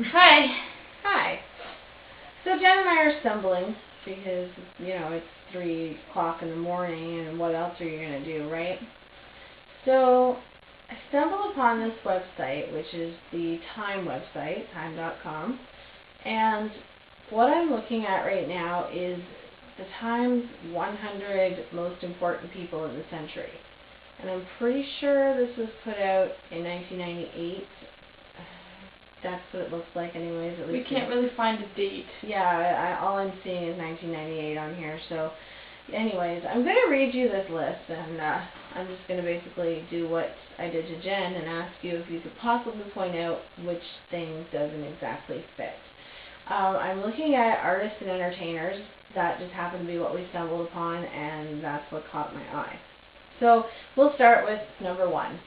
Hi. Hi. So Jen and I are stumbling because, it's 3 o'clock in the morning and what else are you going to do, right? So I stumbled upon this website, which is the Time website, time.com, and what I'm looking at right now is the Times 100 most important people in the century. And I'm pretty sure this was put out in 1998. That's what it looks like anyways. At We least can't really find a date. Yeah, all I'm seeing is 1998 on here. So anyways, I'm going to read you this list, and I'm just going to basically do what I did to Jen and ask you if you could possibly point out which thing doesn't exactly fit. I'm looking at artists and entertainers. That just happened to be what we stumbled upon, and that's what caught my eye. So we'll start with number 1.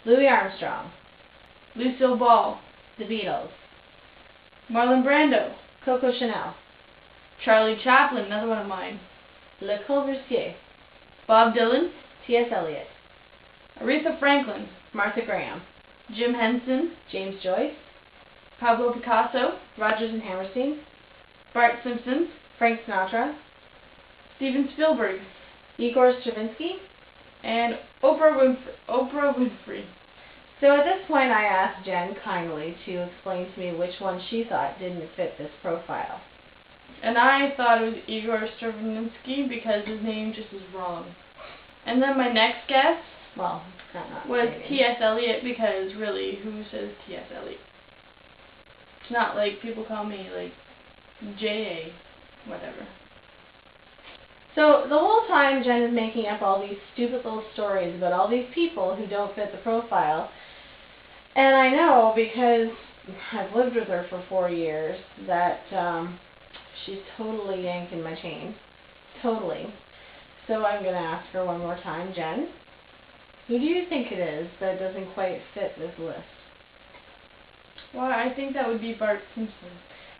Louis Armstrong. Lucille Ball. The Beatles. Marlon Brando. Coco Chanel. Charlie Chaplin, another one of mine. Le Corbusier. Bob Dylan. T.S. Eliot. Aretha Franklin. Martha Graham. Jim Henson. James Joyce. Pablo Picasso. Rodgers and Hammerstein. Bart Simpson. Frank Sinatra. Steven Spielberg. Igor Stravinsky. And Oprah Winfrey. So at this point I asked Jen kindly to explain to me which one she thought didn't fit this profile. And I thought it was Igor Stravinsky because his name just is wrong. And then my next guess was T.S. Eliot because really, who says T.S. Eliot? It's not like people call me like J.A. whatever. So the whole time Jen is making up all these stupid little stories about all these people who don't fit the profile. And I know because I've lived with her for 4 years that she's totally yanking my chain. Totally. So I'm going to ask her one more time. Jen, who do you think it is that doesn't quite fit this list? Well, I think that would be Bart Simpson.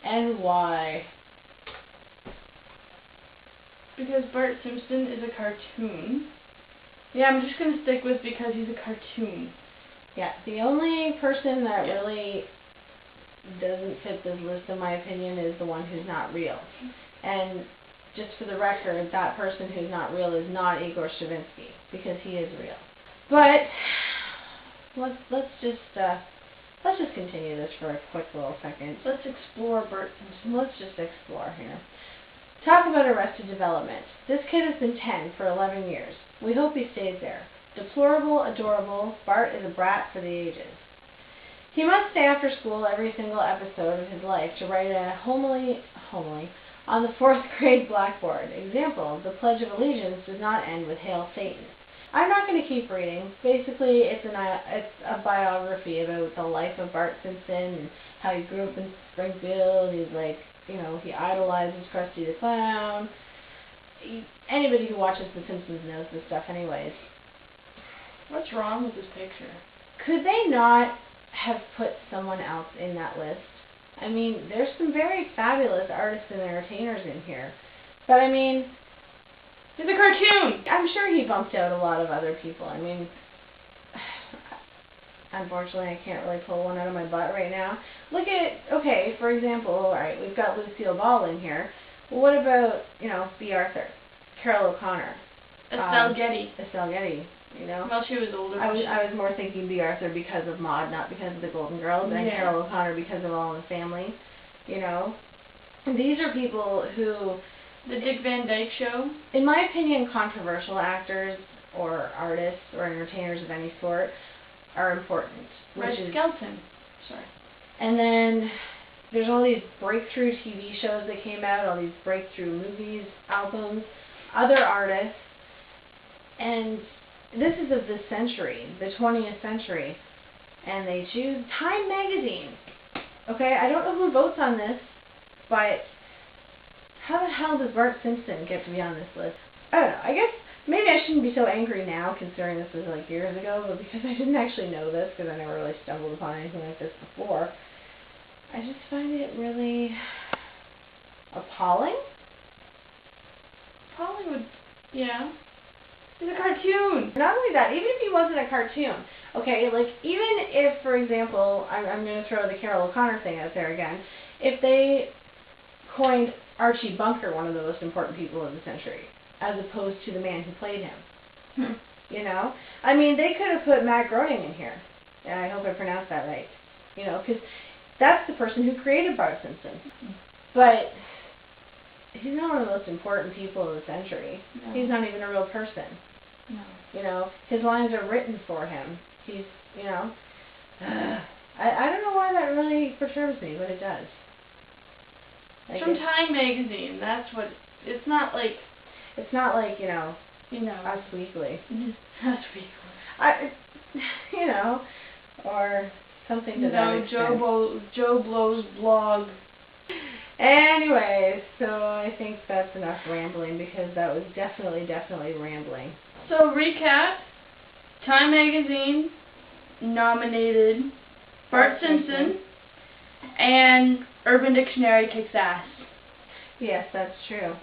And why? Because Bart Simpson is a cartoon. Yeah, I'm just going to stick with because he's a cartoon. Yeah, the only person that really doesn't fit this list, in my opinion, is the one who's not real. And just for the record, that person who's not real is not Igor Stravinsky, because he is real. But let's just continue this for a quick little second. Let's explore Bart Simpson. Let's just explore here. Talk about Arrested Development. This kid has been 10 for 11 years. We hope he stays there. Deplorable, adorable, Bart is a brat for the ages. He must stay after school every single episode of his life to write a homily on the 4th grade blackboard. Example, the Pledge of Allegiance does not end with Hail Satan. I'm not going to keep reading. Basically, it's a biography about the life of Bart Simpson and how he grew up in Springfield. He's like, he idolizes Krusty the Clown. Anybody who watches The Simpsons knows this stuff anyways. What's wrong with this picture? Could they not have put someone else in that list? I mean, there's some very fabulous artists and entertainers in here. But I mean, he's a cartoon! I'm sure he bumped out a lot of other people. I mean, unfortunately, I can't really pull one out of my butt right now. Look at, okay, for example, alright, we've got Lucille Ball in here. Well, what about, B. Arthur, Carol O'Connor, Estelle Getty. Estelle Getty, Well, she was older. I was more thinking B. Arthur because of Maude, not because of the Golden Girls, and Carol O'Connor because of All in the Family, These are people who... The Dick Van Dyke Show? In my opinion, controversial actors or artists or entertainers of any sort are important. Red Skelton. Sorry. And then there's all these breakthrough TV shows that came out, all these breakthrough movies, albums, other artists, and this is of this century, the 20th century, and they choose Time magazine. Okay, I don't know who votes on this, but how the hell does Bart Simpson get to be on this list? I don't know. I guess maybe I shouldn't be so angry now, considering this was like years ago, but because I didn't actually know this, because I never really stumbled upon anything like this before, I just find it really appalling. Appalling would, yeah. He's a cartoon. Not only that, even if he wasn't a cartoon, okay, like, even if, for example, I'm going to throw the Carol O'Connor thing out there again, if they coined Archie Bunker one of the most important people of the century, as opposed to the man who played him, you know? I mean, they could have put Matt Groening in here, and I hope I pronounced that right, you know, because that's the person who created Bart Simpson. But he's not one of the most important people of the century. No. He's not even a real person. No. You know, his lines are written for him. He's, you know, I don't know why that really perturbs me, but it does. Like from Time Magazine. That's what. It's not like. It's not like, you know, Us Weekly. Us Weekly. You know, or something to that extent. Joe Blow's blog. Anyways, so I think that's enough rambling, because that was definitely rambling. So recap, Time Magazine nominated Bart Simpson, and Urban Dictionary kicks ass. Yes, that's true.